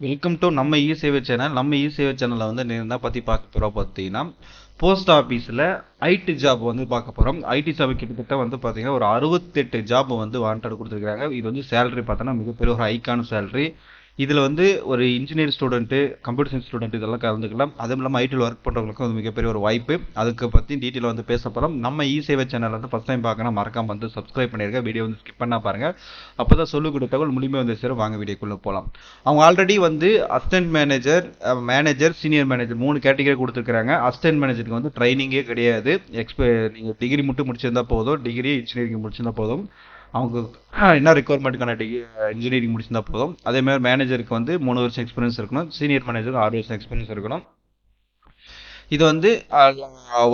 Welcome to நம்ம இ சேவை channel. நம்ம இ சேவை சேனலில் வந்து என்ன பற்றி பார்க்க போகிறோம் பார்த்தீங்கன்னா, போஸ்ட் ஆஃபீஸில் ஐடி ஜாப் வந்து பார்க்க போகிறோம். ஐடி ஜாப் கிட்டத்தட்ட வந்து பார்த்தீங்கன்னா ஒரு 68 ஜாப் வந்து வாண்டட் கொடுத்துருக்காங்க. இது வந்து சேலரி பார்த்தோன்னா மிகப்பெரிய ஒரு ஹைக்கான சேலரி. இதில் வந்து ஒரு engineer student, computer science student இதெல்லாம் கலந்துக்கலாம். அதுவும் இல்லாமல் ஐடியில் ஒர்க் பண்ணுறவங்களுக்கும் அது மிகப்பெரிய ஒரு வாய்ப்பு. அதுக்கு பற்றி டீட்டெயில் வந்து பேச போகிறோம். நம்ம இ சேவை சேனல் வந்து ஃபஸ்ட் டைம் பார்க்கணும், மறக்காம வந்து சப்ஸ்கிரைப் பண்ணிருங்க. வீடியோ வந்து ஸ்கிப் பண்ணா பாருங்கள். அப்போ தான் சொல்லிக் கொடுத்த தகவல் முழுமையாக வந்து சேரும். வாங்க வீடியோக்குள்ளே போகலாம். அவங்க ஆல்ரெடி வந்து assistant manager, manager, senior manager 3 category கொடுத்துருக்காங்க. அசிஸ்டன்ட் மேனேஜருக்கு வந்து ட்ரைனிங்கே கிடையாது. நீங்கள் டிகிரி மட்டும் முடிச்சிருந்தா போதும். டிகிரி இன்ஜினியரிங் முடிச்சிருந்தா போதும். அவங்க என்ன ரெக்குவயர்மெண்ட்டுக்கான இன்ஜினியரிங் முடிச்சிருந்தா போதும். அதே மாதிரி மேனேஜருக்கு வந்து 3 வருஷம் எக்ஸ்பீரியன்ஸ் இருக்கணும். சீனியர் மேனேஜருக்கு 6 வருஷம் எக்ஸ்பீரியன்ஸ் இருக்கணும். இது வந்து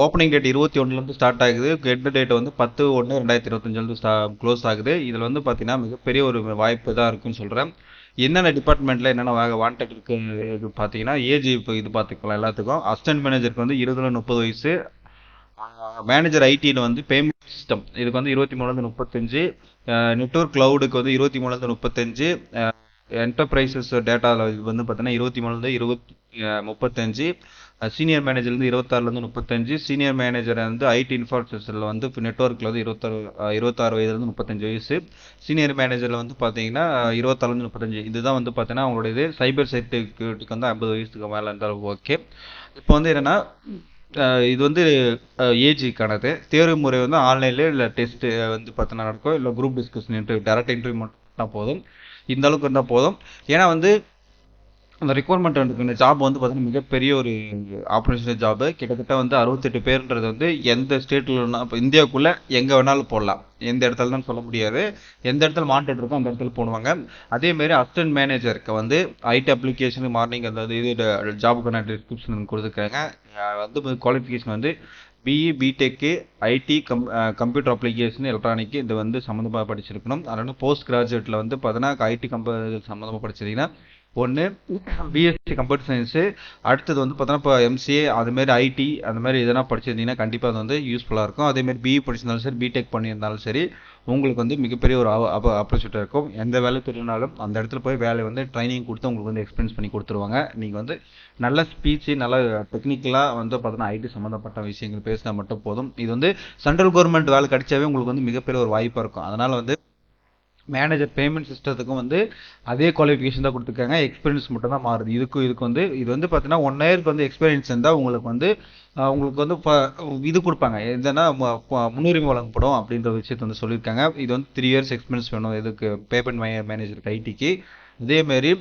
ஓப்பனிங் டேட் 21லேருந்து ஸ்டார்ட் ஆகுது. கெட் டேட் வந்து 10/1/2025 க்ளோஸ் ஆகுது. இதில் வந்து பார்த்தீங்கன்னா மிகப்பெரிய ஒரு வாய்ப்பு தான் இருக்குன்னு சொல்கிறேன். என்னென்ன டிபார்ட்மெண்ட்டில் என்னென்ன வாண்டட் இருக்குது பார்த்தீங்கன்னா, ஏஜ் இப்போ இது பார்த்துக்கலாம் எல்லாத்துக்கும். அசிஸ்டன்ட் மேனேஜருக்கு வந்து 20-30 வயசு. மேனேஜர் ஐடியில் வந்து பேமெண்ட் சிஸ்டம் இதுக்கு வந்து 23-35. நெட்வொர்க் கிளவுடுக்கு வந்து 23-35. என்டர்பிரைசஸ் டேட்டா இது வந்து பார்த்தீங்கன்னா 23-35. சீனியர் மேனேஜர்லேருந்து 26-35. சீனியர் மேனேஜர் வந்து ஐடி இன்ஃப்ராஸ்ட்ரக்சரில் வந்து நெட்ஒர்க்கில் வந்து 26 வயதுலேருந்து 35 வயசு. சீனியர் மேனேஜரில் வந்து பார்த்தீங்கன்னா 26-35. இதுதான் வந்து பார்த்தீங்கன்னா அவங்களோட இது. சைபர் செக்யூரிட்டிக்கு வந்து 50 வயசுக்கு மேலே இருந்தாலும் ஓகே. இப்போ வந்து என்னென்னா, இது வந்து ஏஜிக்கானது. தேர்வு முறை வந்து ஆன்லைன்லேயே இல்லை டெஸ்ட்டு வந்து பார்த்தீங்கன்னா நடக்கும். இல்லை group discussion interview, direct interview மட்டும் போதும். இந்த அளவுக்கு இருந்தால் போதும். ஏன்னா வந்து அந்த ரெக்குவயர்மெண்ட் இருக்கு. இந்த ஜாப் வந்து பார்த்தீங்கன்னா மிகப்பெரிய ஒரு ஆப்பர்ச்சுனிட்டி ஜாப். கிட்டத்தட்ட வந்து 68 பேருன்றது வந்து எந்த ஸ்டேட்லன்னா இப்போ இந்தியாவுக்குள்ளே எங்கே வேணாலும் போடலாம். எந்த இடத்துல தான் சொல்ல முடியாது. எந்த இடத்துல மாண்டட் இருக்கோ அந்த இடத்துல போடுவாங்க. அதேமாரி அசிஸ்டன்ட் மேனேஜருக்கு வந்து ஐடி அப்ளிகேஷன் மார்னிங் அந்த இது ஜாபுக்கான டிஸ்கிரிப்ஷன் கொடுத்துருக்காங்க. வந்து குவாலிஃபிகேஷன் வந்து BE, BTech, IT, computer application, electronic இது வந்து சம்மந்தமாக படிச்சிருக்கணும். அதனால் போஸ்ட் கிராஜுவேட்டில் வந்து பார்த்தீங்கன்னா ஐடி சம்மந்தமாக படிச்சிருந்தீங்கன்னா ஒன்று பிஎஸ்சி கம்ப்யூட்டர் சயின்ஸு. அடுத்தது வந்து பார்த்தோன்னா இப்போ எம்சிஏ அதுமாரி ஐடி அந்த மாதிரி எதனா படிச்சிருந்தீங்கன்னா கண்டிப்பாக அது வந்து யூஸ்ஃபுல்லாக இருக்கும். அதேமாதிரி பிஇ படிச்சிருந்தாலும் சரி, பிடெக் பண்ணியிருந்தாலும் சரி, உங்களுக்கு வந்து மிகப்பெரிய ஒரு ஆப்பர்ச்சுனிட்டி இருக்கும். எந்த வேலை தெரியினாலும் அந்த இடத்துல போய் வேலை வந்து ட்ரைனிங் கொடுத்து உங்களுக்கு வந்து எக்ஸ்பீரியன்ஸ் பண்ணி கொடுத்துருவாங்க. நீங்கள் வந்து நல்ல ஸ்பீச்சு, நல்ல டெக்னிக்கலாக வந்து பார்த்தோன்னா ஐடி சம்மந்தப்பட்ட விஷயங்கள் பேசினா மட்டும் போதும். இது வந்து சென்ட்ரல் கவர்மெண்ட் வேலை கிடைச்சாவே உங்களுக்கு வந்து மிகப்பெரிய ஒரு வாய்ப்பாக இருக்கும். அதனால் வந்து மேனேஜர் பேமெண்ட் சிஸ்டத்துக்கும் வந்து அதே குவாலிஃபிகேஷன் தான் கொடுத்துருக்காங்க. எக்ஸ்பீரியன்ஸ் மட்டும் தான் மாறுது. இதுக்கு வந்து இது வந்து பார்த்தீங்கன்னா 1 இயருக்கு வந்து எக்ஸ்பீரியன்ஸ் இருந்தால் உங்களுக்கு வந்து இது கொடுப்பாங்க. எதுனா முன்னுரிமை வழங்கப்படும் அப்படின்ற விஷயத்தை வந்து சொல்லியிருக்காங்க. இது வந்து 3 இயர்ஸ் எக்ஸ்பீரியன்ஸ் வேணும் இதுக்கு பேமெண்ட் மேனேஜருக்கு ஐடிக்கு. இதேமாரி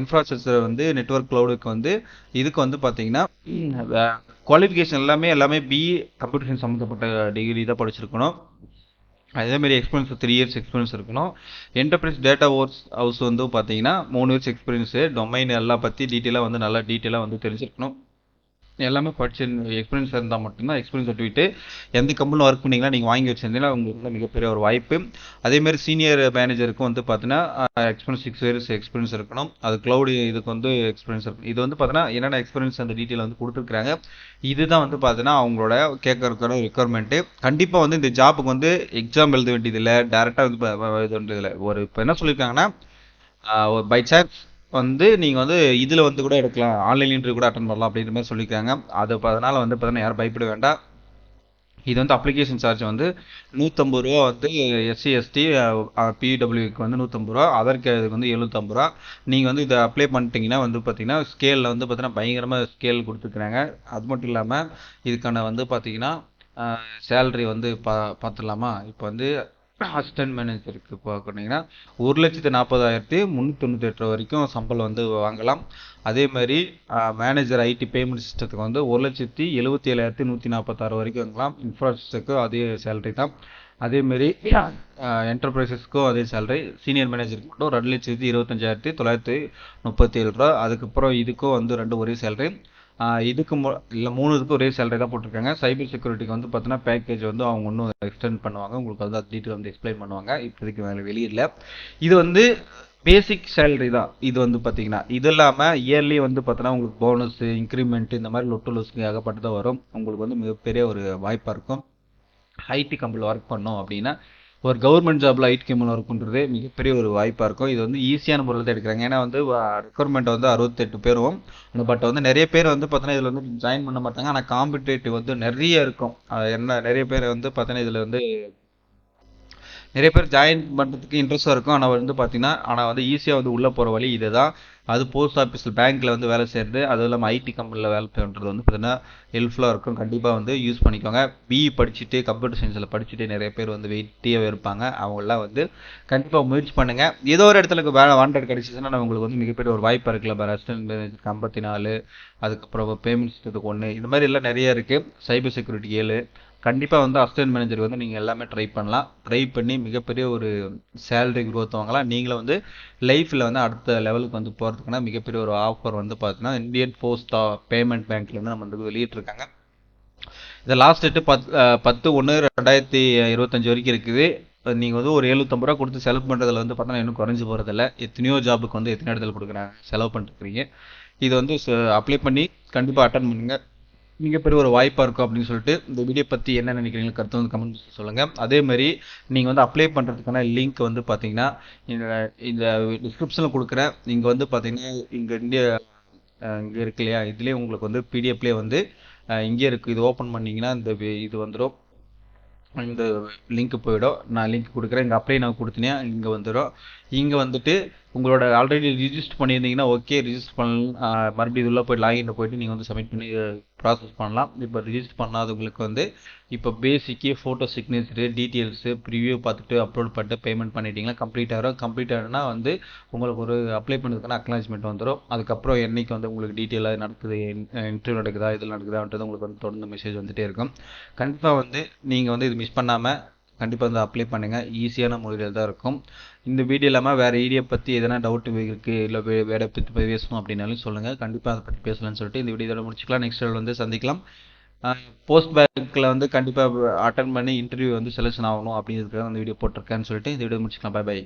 இன்ஃப்ராஸ்ட்ரக்சர் வந்து நெட்வொர்க் கிளவுடுக்கு வந்து இதுக்கு வந்து பார்த்தீங்கன்னா குவாலிஃபிகேஷன் எல்லாமே பிஇ கம்ப்யூட்டர் சயின்ஸ் சம்மந்தப்பட்ட டிகிரி தான் படிச்சிருக்கணும். அதேமாரி எக்ஸ்பீரியன்ஸ் 3 இயர்ஸ் எக்ஸ்பீரியன்ஸ் இருக்கணும். என்டர்பிரைஸ் டேட்டா ஹவுஸ் வந்து பார்த்தீங்கன்னா 3 இயர்ஸ் எக்ஸ்பீரியன்ஸு. டொமைன் எல்லாம் பற்றி டீட்டெயிலாக வந்து நல்லா டீட்டெயிலாக வந்து தெரிஞ்சிருக்கணும். எல்லாமே படிச்சு எக்ஸ்பீரியன்ஸ் இருந்தால் மட்டும்தான் எக்ஸ்பீரியன்ஸ் சர்டிஃபிகேட் எந்த கம்பெனியில் ஒர்க் பண்ணிங்கன்னா நீங்கள் வாங்கி வச்சிருந்தீங்கன்னா உங்களுக்கு மிகப்பெரிய ஒரு வாய்ப்பு. அதேமாதிரி சீனியர் மேனேஜருக்கும் வந்து பார்த்தீங்கன்னா எக்ஸ்பீரியன்ஸ் 6 இயர்ஸ் எக்ஸ்பீரியன்ஸ் இருக்கணும். அது க்ளவுடு இதுக்கு வந்து எக்ஸ்பீரியன்ஸ் இருக்கும். இது வந்து பார்த்தீங்கன்னா என்னென்ன எக்ஸ்பீரியன்ஸ் அந்த டீட்டெயில் வந்து கொடுத்துருக்காங்க. இதுதான் வந்து பார்த்தீங்கன்னா அவங்களோட கேட்கறதுக்கான ரெக்குவயர்மெண்ட்டு. கண்டிப்பாக வந்து இந்த ஜாப்புக்கு வந்து எக்ஸாம் எழுத வேண்டியதில்லை, டேரெக்டாக வந்து இது வேண்டியதில்லை. ஒரு இப்போ என்ன சொல்லியிருக்காங்கன்னா, பை சான்ஸ் வந்து நீங்கள் வந்து இதில் வந்து கூட எடுக்கலாம், ஆன்லைன் இன்டர்வியூ கூட அட்டன் பண்ணலாம் அப்படின்ற மாதிரி சொல்லியிருக்காங்க. அதனால் வந்து பார்த்தீங்கன்னா யாரும் பயப்பட வேண்டாம். இது வந்து அப்ளிகேஷன் சார்ஜ் வந்து 150 ரூபா வந்து எஸ்சி எஸ்டி பிடபிள்யூக்கு வந்து 150 ரூபா, அதற்கு இதுக்கு வந்து 750 ரூபா. நீங்கள் வந்து இதை அப்ளை பண்ணிட்டீங்கன்னா வந்து பார்த்தீங்கன்னா ஸ்கேலில் வந்து பார்த்தீங்கன்னா பயங்கரமாக ஸ்கேல் கொடுத்துருக்குறாங்க. அது மட்டும் இல்லாமல் இதுக்கான வந்து பார்த்தீங்கன்னா சேலரி வந்து பார்த்துடலாமா. இப்போ வந்து அசிஸ்டன்ட் மேனேஜருக்கு பார்த்தீங்கன்னா 1,40,398 வரைக்கும் சம்பளம் வந்து வாங்கலாம். அதே மாதிரி மேனேஜர் ஐடி பேமெண்ட் சிஸ்டத்துக்கு வந்து 1,77,146 வரைக்கும் வாங்கலாம். இன்ஃப்ராஸ்ட்ரக்சருக்கும் அதே சேலரி தான். அதேமாரி என்டர்பிரைசஸ்க்கும் அதே சேலரி. சீனியர் மேனேஜருக்கு மட்டும் 2,25,937 ரூபா. அதுக்கப்புறம் இதுக்கும் வந்து 2 ஒரே சேலரி. இதுக்கு இல்லை 3 ஒரே சேலரி தான் போட்டிருக்காங்க. சைபர் செக்யூரிட்டிக்கு வந்து பார்த்தீங்கன்னா பேக்கேஜ் வந்து அவங்க இன்னும் எக்ஸ்டெண்ட் பண்ணுவாங்க. உங்களுக்கு வந்து அது டீட்டெயில் வந்து எக்ஸ்பிளைன் பண்ணுவாங்க. இப்போதைக்கு வெளியிடல. இது வந்து பேசிக் சேலரி தான். இது வந்து பார்த்தீங்கன்னா இது இல்லாமல் இயர்லி வந்து பார்த்தீங்கன்னா உங்களுக்கு போனஸ், இன்க்ரிமெண்ட் இந்த மாதிரி லொட்டு ஏகப்பட்டு தான் வரும். உங்களுக்கு வந்து மிகப்பெரிய ஒரு வாய்ப்பாக இருக்கும். ஐடி கம்பெனியில் ஒர்க் பண்ணோம் அப்படின்னா ஒரு கவர்மெண்ட் ஜாப்ல ஐடி கம்பெனியில் ஒர்க் பண்ணுறது மிகப்பெரிய ஒரு வாய்ப்பாக இருக்கும். இது வந்து ஈஸியான முறையில் தான் எடுக்கிறாங்க. ஏன்னா வந்து ரெக்குவயர்மெண்ட் வந்து 68 பேரும், பட் வந்து நிறைய பேர் வந்து பார்த்தீங்கன்னா இதில் வந்து ஜாயின் பண்ண மாட்டாங்க. ஆனால் காம்படிட்டிவ் வந்து நிறைய இருக்கும். என்ன நிறைய பேர் வந்து பார்த்தீங்கன்னா இதில் வந்து நிறைய பேர் ஜாயின் பண்ணுறதுக்கு இன்ட்ரெஸ்ட்டாக இருக்கும். ஆனால் வந்து பார்த்தீங்கன்னா வந்து ஈஸியாக வந்து உள்ளே போகிற வழி இதுதான். அது போஸ்ட் ஆஃபீஸில் பேங்க்கில் வந்து வேலை செய்கிறது, அதுவும் இல்லாமல் ஐடி கம்பெனியில் வேலை பண்ணுறது வந்து பார்த்தீங்கன்னா ஹெல்ப்ஃபுல்லாக இருக்கும். கண்டிப்பாக வந்து யூஸ் பண்ணிக்கோங்க. பிஇ படிச்சுட்டு கம்ப்யூட்டர் சயின்ஸில் படிச்சுட்டு நிறைய பேர் வந்து வெயிட்டியாக இருப்பாங்க. அவங்களாம் வந்து கண்டிப்பாக முயற்சி பண்ணுங்கள். ஏதோ ஒரு இடத்துல வேலை வாண்டட் கிடச்சிச்சுன்னா உங்களுக்கு வந்து மிகப்பெரிய ஒரு வாய்ப்பாக இருக்குல்ல. அசிஸ்டன்ட் மேனேஜருக்கு 54, அதுக்கப்புறம் பேமெண்ட் சிஸ்டத்துக்கு 1, இந்த மாதிரி எல்லாம் நிறைய இருக்குது. Cyber security 7. கண்டிப்பாக வந்து அசிஸ்டன்ட் மேனேஜருக்கு வந்து நீங்கள் எல்லாமே ட்ரை பண்ணலாம். ட்ரை பண்ணி மிகப்பெரிய ஒரு சேலரி growth வாங்கலாம். நீங்களும் வந்து லைஃப்பில் வந்து அடுத்த லெவலுக்கு வந்து போகிறதுக்குன்னா மிகப்பெரிய ஒரு ஆஃபர் வந்து பார்த்தீங்கன்னா இந்தியன் போஸ்ட் பேமெண்ட் பேங்க்லேருந்து நம்ம வந்து வெளியிட்டிருக்காங்க. இந்த லாஸ்ட் டேட்டு 10/1/2025 வரைக்கும் இருக்குது. நீங்கள் வந்து ஒரு 750 ரூபா கொடுத்து செலவு பண்ணுறதுல வந்து பார்த்தோன்னா இன்னும் குறைஞ்சி போகிறதில்ல. எத்தனையோ ஜாபுக்கு வந்து எத்தனை இடத்துல கொடுக்குறாங்க, செலவு பண்ணிட்டுருக்கீங்க. இது வந்து அப்ளை பண்ணி கண்டிப்பாக அட்டன் பண்ணுங்க. மிகப்பெரிய ஒரு வாய்ப்பாக இருக்கும் அப்படின்னு சொல்லிட்டு இந்த வீடியோ பற்றி என்ன நினைக்கிறீங்க கருத்து வந்து கமெண்ட் சொல்லுங்கள். அதே மாதிரி நீங்கள் வந்து அப்ளை பண்ணுறதுக்கான லிங்க் வந்து பார்த்தீங்கன்னா இந்த இந்த டிஸ்கிரிப்ஷனில் கொடுக்குறேன். இங்கே வந்து பார்த்தீங்கன்னா இங்கே இருக்கு இல்லையா, இதுலேயே உங்களுக்கு வந்து பிடிஎஃப்லேயே வந்து இங்கே இருக்குது. இது ஓப்பன் பண்ணிங்கன்னா இது வந்துடும். இந்த லிங்க் போயிடும். நான் லிங்க் கொடுக்குறேன். இங்கே அப்ளை நான் கொடுத்தீங்கன்னா இங்கே வந்துடும். இங்கே வந்துட்டு உங்களோட ஆல்ரெடி ரிஜிஸ்டர் பண்ணியிருந்தீங்கன்னா ஓகே, ரிஜிஸ்டர் பண்ண மறுபடியும் இதுள்ள போய் லாகின்ல போயிட்டு நீங்கள் வந்து சப்மிட் பண்ணி ப்ராசஸ் பண்ணலாம். இப்போ ரிஜிஸ்டர் பண்ணாதவங்களுக்கு வந்து இப்போ பேசிக்கு ஃபோட்டோ சிக்னேச்சரு டீட்டெயில்ஸு ப்ரிவியூ பார்த்துட்டு அப்லோட் பண்ணிட்டு பேமெண்ட் பண்ணிட்டீங்கன்னா கம்ப்ளீட் ஆகிடும். கம்ப்ளீட் ஆகிடும்னா வந்து உங்களுக்கு ஒரு அப்ளை பண்ணுறதுக்கான அக்னாலஜ்மெண்ட் வந்துடும். அதுக்கப்புறம் என்னைக்கு வந்து உங்களுக்கு டீட்டெயிலாக நடக்குது, இன்டர்வியூ நடக்குதா, இதில் நடக்குதான்றது உங்களுக்கு வந்து தொடர்ந்து மெசேஜ் வந்துகிட்டே இருக்கும். கண்டிப்பாக வந்து நீங்கள் வந்து இது மிஸ் பண்ணாமல் கண்டிப்பாக வந்து அப்ளை பண்ணுங்கள். ஈஸியான முறையில் தான் இருக்கும். இந்த வீடியோ இல்லாமல் வேறு வீடியோ பற்றி எதனா டவுட் இருக்குது, இல்லை வேறு பற்றி பேசணும் அப்படின்னாலும் சொல்லுங்கள். கண்டிப்பாக அதை பற்றி பேசலாம்னு சொல்லிட்டு இந்த வீடியோ இதோட முடிச்சுக்கலாம். நெக்ஸ்ட் வந்து சந்திக்கலாம். போஸ்ட் பேங்க்கில் வந்து கண்டிப்பாக அட்டன் பண்ணி இன்டர்வியூ வந்து செலெக்ஷன் ஆகணும் அப்படிங்கிறதுக்காக அந்த வீடியோ போட்டிருக்கேன்னு சொல்லிட்டு இந்த வீடியோ முடிச்சுக்கலாம். Bye by.